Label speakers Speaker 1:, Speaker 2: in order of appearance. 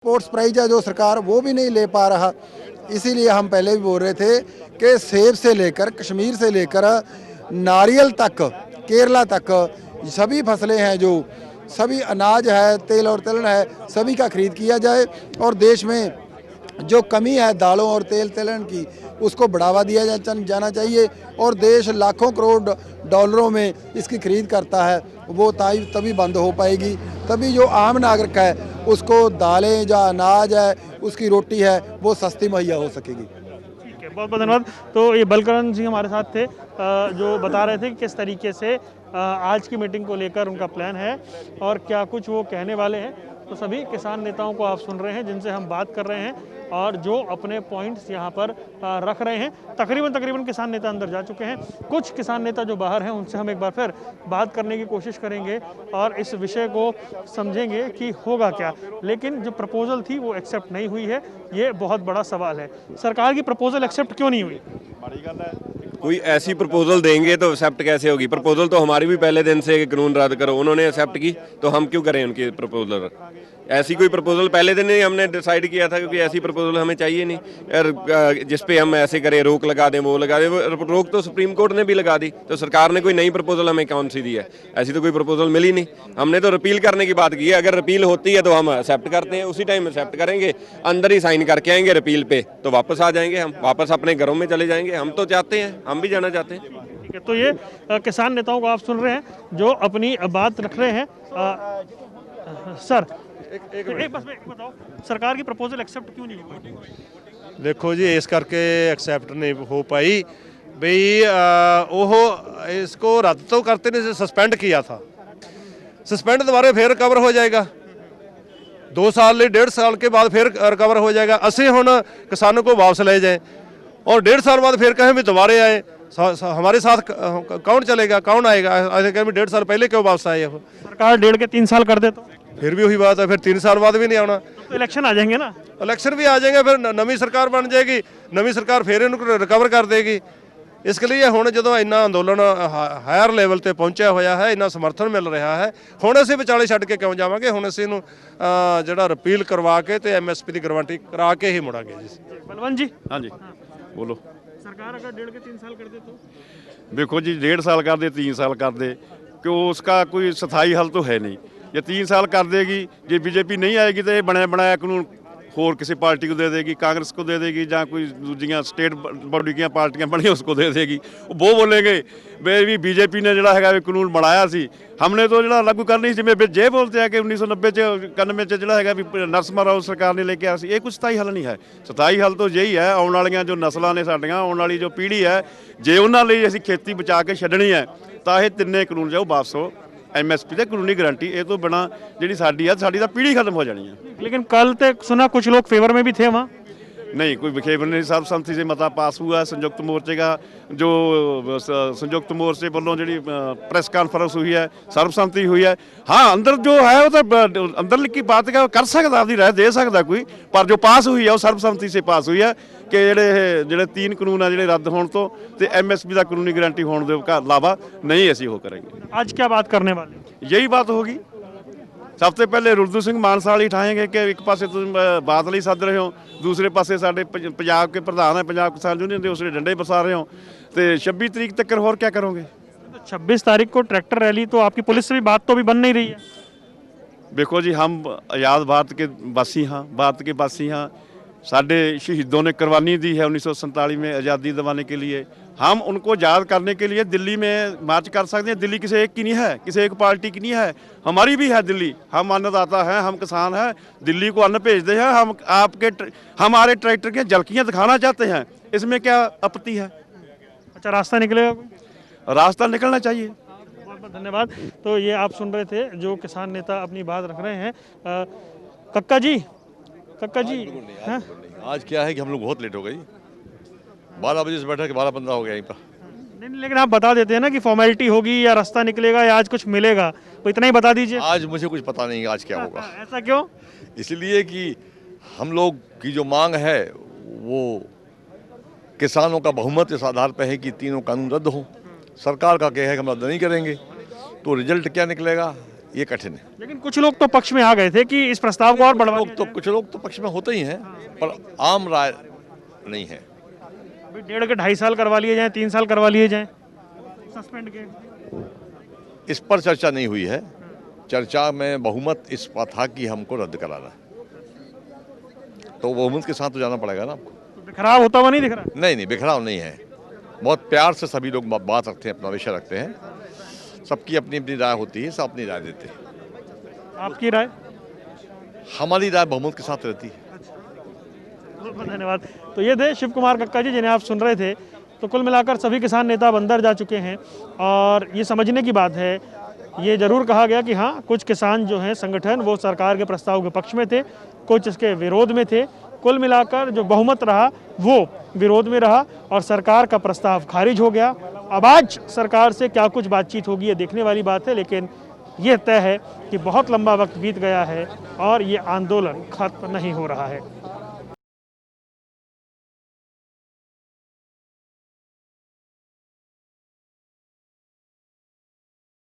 Speaker 1: Sports prize है जो सरकार वो भी नहीं ले पा रहा। इसीलिए हम पहले भी बोल रहे थे कि सेब से लेकर कश्मीर से लेकर नारियल तक, केरला तक सभी फसलें हैं, जो सभी अनाज है, तेल और तिलहन है, सभी का खरीद किया जाए और देश में जो कमी है दालों और तेल तिलहन की उसको बढ़ावा दिया जाना चाहिए और देश लाखों करोड़ डॉलरों में इसकी खरीद करता है, वो तभी बंद हो पाएगी। तभी जो आम नागरिक है उसको दालें जो अनाज है उसकी रोटी है वो सस्ती मुहैया हो सकेगी।
Speaker 2: ठीक है, बहुत बहुत धन्यवाद। तो ये बलकरण जी हमारे साथ थे जो बता रहे थे कि किस तरीके से आज की मीटिंग को लेकर उनका प्लान है और क्या कुछ वो कहने वाले हैं। तो सभी किसान नेताओं को आप सुन रहे हैं जिनसे हम बात कर रहे हैं और जो अपने पॉइंट्स यहाँ पर रख रहे हैं। तकरीबन किसान नेता अंदर जा चुके हैं। कुछ किसान नेता जो बाहर हैं उनसे हम एक बार फिर बात करने की कोशिश करेंगे और इस विषय को समझेंगे कि होगा क्या। लेकिन जो प्रपोजल थी वो एक्सेप्ट नहीं हुई है, ये बहुत बड़ा सवाल है। सरकार की प्रपोजल एक्सेप्ट क्यों नहीं हुई?
Speaker 3: बड़ी गल है, कोई ऐसी प्रपोजल देंगे तो एक्सेप्ट कैसे होगी? प्रपोजल तो हमारी भी पहले दिन से कानून रद्द करो, उन्होंने एक्सेप्ट की तो हम क्यों करें उनकी प्रपोजल? ऐसी कोई प्रपोजल पहले दिन ही हमने डिसाइड किया था, क्योंकि ऐसी प्रपोजल हमें चाहिए नहीं। और जिस पे हम ऐसे करें, रोक लगा दें, वो लगा दें, वो रोक तो सुप्रीम कोर्ट ने भी लगा दी, तो सरकार ने कोई नई प्रपोजल हमें कौन सी दी है? ऐसी तो कोई प्रपोजल मिली नहीं। हमने तो रिपील करने की बात की है। अगर रिपील होती है तो हम एक्सेप्ट करते हैं, उसी टाइम एक्सेप्ट करेंगे, अंदर ही साइन करके आएंगे रिपील पे, तो वापस आ जाएंगे, हम वापस अपने घरों में चले जाएंगे। हम तो चाहते हैं, हम भी जाना चाहते हैं।
Speaker 2: ठीक है, तो ये किसान नेताओं को आप सुन रहे हैं जो अपनी बात रख रहे हैं। सर एक बस एक बताओ, सरकार की प्रपोजल एक्सेप्ट क्यों नहीं हुई?
Speaker 4: देखो जी, इस करके एक्सेप्ट नहीं हो पाई बई वो इसको रद्द तो करते नहीं, सस्पेंड किया था। सस्पेंड दोबारा फिर रिकवर हो जाएगा 2 साल ਲਈ 1.5 साल के बाद फिर रिकवर हो जाएगा। ਅਸੀਂ ਹੁਣ किसानों को वापस ले जाएं और 1.5 साल बाद फिर कहें भी दोबारे आए, हमारे साथ कौन चलेगा, कौन आएगा? ऐसे कहें भी 1.5 साल पहले क्यों वापस आए?
Speaker 2: सरकार 1.5 के 3 साल कर दे तो
Speaker 4: फिर भी वही बात है, फिर 3 साल बाद भी नहीं आना।
Speaker 2: तो इलेक्शन आ जाएंगे ना,
Speaker 4: इलेक्शन भी आ जाएंगे, फिर नवी सरकार बन जाएगी, नवी सरकार फिर इनको रिकवर कर देगी। ਇਸ ਲਈ ਹੁਣ ਜਦੋਂ ਇੰਨਾ ਅੰਦੋਲਨ ਹਾਇਰ ਲੈਵਲ ਤੇ ਪਹੁੰਚਿਆ ਹੋਇਆ ਹੈ, ਇੰਨਾ ਸਮਰਥਨ ਮਿਲ ਰਿਹਾ ਹੈ, ਹੁਣ ਅਸੀਂ ਵਿਚਾਲੇ ਛੱਡ ਕੇ ਕਿਉਂ ਜਾਵਾਂਗੇ? ਹੁਣ ਅਸੀਂ ਇਹਨੂੰ ਜਿਹੜਾ ਰਿਪੀਲ ਕਰਵਾ ਕੇ ਤੇ ਐਮਐਸਪੀ ਦੀ ਗਾਰੰਟੀ ਕਰਾ ਕੇ ਹੀ ਮੁੜਾਂਗੇ ਜੀ।
Speaker 2: बलवंत जी,
Speaker 3: हाँ जी, बोलो।
Speaker 2: सरकार अगर 1.5 के 3 साल कर दे तो?
Speaker 3: देखो जी, 1.5 साल कर दे, 3 साल कर दे, क्यों उसका कोई स्थाई हल तो है नहीं। ये 3 साल कर देगी, जो बीजेपी नहीं आएगी तो ये बनाया बनाया कानून होर किसी पार्टी को दे देगी, कांग्रेस को दे देगी, ਜਾਂ कोई दूजियां स्टेट बॉडी ਦੀਆਂ ਪਾਰਟੀਆਂ ਬਣੀਆਂ उसको दे देगी। वो बोलेंगे भी बीजेपी ने ਜਿਹੜਾ ਹੈਗਾ ਕਾਨੂੰਨ ਬਣਾਇਆ ਸੀ, हमने तो ਜਿਹੜਾ लागू करनी, ਜਿਵੇਂ ਜੇ बोलते हैं कि 1990 ਚ 91 ਚ ਜਿਹੜਾ ਹੈਗਾ ਵੀ ਨਰਸਿਮਹਾ ਰਾਓ ਸਰਕਾਰ ਨੇ ਲੈ ਕੇ ਆਇਆ ਸੀ। ਇਹ ਕੋਈ ਸਥਾਈ ਹੱਲ ਨਹੀਂ ਹੈ। ਸਥਾਈ ਹੱਲ ਤਾਂ ਯਹੀ ਹੈ, ਆਉਣ ਵਾਲੀਆਂ ਜੋ ਨਸਲਾਂ ਨੇ ਸਾਡੀਆਂ, ਆਉਣ ਵਾਲੀ ਜੋ ਪੀੜ੍ਹੀ ਹੈ, ਜੇ ਉਹਨਾਂ ਲਈ ਅਸੀਂ ਖੇਤੀ ਬਚਾ ਕੇ ਛੱਡਣੀ ਹੈ ਤਾਂ ਇਹ ਤਿੰਨੇ ਕਾਨੂੰਨ ਜਾਓ ਵਾਪਸ ਹੋ। एमएसपी ਤੇ ਕਾਨੂੰਨੀ ਗਾਰੰਟੀ ਇਹ ਤੋਂ ਬਿਨਾ ਜਿਹੜੀ ਸਾਡੀ ਤਾਂ ਪੀੜ੍ਹੀ ਖਤਮ ਹੋ ਜਾਣੀ ਹੈ।
Speaker 2: लेकिन कल तक सुना कुछ लोग फेवर में भी थे वहाँ।
Speaker 3: नहीं, कोई विखेवर नहीं, सर्वसम्मति से मता पास हुआ। संयुक्त मोर्चे का जो संयुक्त मोर्चे वालों जी प्रेस कॉन्फ्रेंस हुई है, सर्वसम्मति हुई है। हाँ, अंदर जो है वो तो अंदर की बात कर सकता, अपनी राय दे सकता कोई, पर जो पास हुई है वो सर्वसम्मति से पास हुई है कि ਜਿਹੜੇ 3 ਕਾਨੂੰਨ ਆ ਜਿਹੜੇ ਰੱਦ ਹੋਣ ਤੋਂ ਤੇ ਐਮਐਸਪੀ ਦਾ ਕਾਨੂੰਨੀ ਗਾਰੰਟੀ ਹੋਣ ਦੇ ਇਲਾਵਾ नहीं ਅਸੀਂ ਉਹ ਕਰਾਂਗੇ।
Speaker 2: आज क्या बात करने वाले?
Speaker 3: यही बात होगी। सब तो पहले रुलदू सिंह मानसा वाली उठाएंगे कि एक पासे तुम बादल ही सद रहे हो, दूसरे पासे साढ़े पंजाब के प्रधान है पंजाब किसान यूनियन के, उसने डंडे बरसा रहे हो, तो 26 तारीख तक और क्या करोगे?
Speaker 2: 26 तारीख को ट्रैक्टर रैली, तो आपकी पुलिस से भी बात तो अभी बन नहीं रही है।
Speaker 3: देखो जी, हम आज़ाद भारत के वासी हाँ, भारत के वासी हाँ। साढ़े शहीदों ने कुर्बानी दी है 1947 में आज़ादी दिलाने के लिए। हम उनको याद करने के लिए दिल्ली में मार्च कर सकते हैं। दिल्ली किसी एक की नहीं है, किसी एक पार्टी की नहीं है, हमारी भी है दिल्ली। हम अन्नदाता हैं, हम किसान हैं, दिल्ली को अन्न भेजते हैं। हम हमारे ट्रैक्टर की झलकियाँ दिखाना चाहते हैं, इसमें क्या आपत्ति है?
Speaker 2: अच्छा, रास्ता निकलेगा कोई?
Speaker 3: रास्ता निकलना चाहिए।
Speaker 2: बहुत बहुत धन्यवाद। तो ये आप सुन रहे थे जो किसान नेता अपनी बात रख रहे हैं। कक्का जी हाँ?
Speaker 5: आज क्या है कि हम लोग बहुत लेट हो गए, 12 बजे से बैठा कि 12-15 हो गया यहीं पर।
Speaker 2: नहीं, लेकिन आप बता देते हैं ना कि फॉर्मेलिटी होगी या रास्ता निकलेगा या आज कुछ मिलेगा, तो इतना ही बता दीजिए।
Speaker 5: आज मुझे कुछ पता नहीं आज क्या होगा।
Speaker 2: ऐसा क्यों?
Speaker 5: इसलिए कि हम लोग की जो मांग है वो किसानों का बहुमत इस आधार पर है कि तीनों कानून रद्द हों। सरकार का क्या है कि हम रद्द नहीं करेंगे, तो रिजल्ट क्या निकलेगा ये कठिन है।
Speaker 2: लेकिन कुछ लोग तो पक्ष में आ गए थे कि इस प्रस्ताव को और बढ़वा दिया जाए।
Speaker 5: कुछ लोग तो पक्ष में होते ही हैं, पर आम राय नहीं है।
Speaker 2: अभी 1.5 के 2.5 साल करवा लिए जाएं, 3 साल करवा लिए जाएं सस्पेंड के।
Speaker 5: इस पर चर्चा नहीं हुई है। चर्चा में बहुमत इस पर था कि हमको रद्द कराना है, तो बहुमत के साथ तो जाना पड़ेगा ना आपको।
Speaker 2: तो बिखराव होता हुआ नहीं दिख रहा।
Speaker 5: नहीं, बिखराव नहीं है। बहुत प्यार से सभी लोग बात रखते हैं, अपना विषय रखते हैं। सबकी अपनी अपनी राय होती है, सब अपनी राय देते हैं।
Speaker 2: आपकी राय?
Speaker 5: हमारी राय बहुमत के साथ रहती है।
Speaker 2: बहुत बहुत धन्यवाद। तो ये थे शिव कुमार कक्का जी जिन्हें आप सुन रहे थे। तो कुल मिलाकर सभी किसान नेता अब अंदर जा चुके हैं और ये समझने की बात है, ये जरूर कहा गया कि हाँ, कुछ किसान जो हैं संगठन वो सरकार के प्रस्ताव के पक्ष में थे, कुछ इसके विरोध में थे। कुल मिलाकर जो बहुमत रहा वो विरोध में रहा और सरकार का प्रस्ताव खारिज हो गया। अब आज सरकार से क्या कुछ बातचीत होगी ये देखने वाली बात है, लेकिन ये तय है कि बहुत लंबा वक्त बीत गया है और ये आंदोलन खत्म नहीं हो रहा है।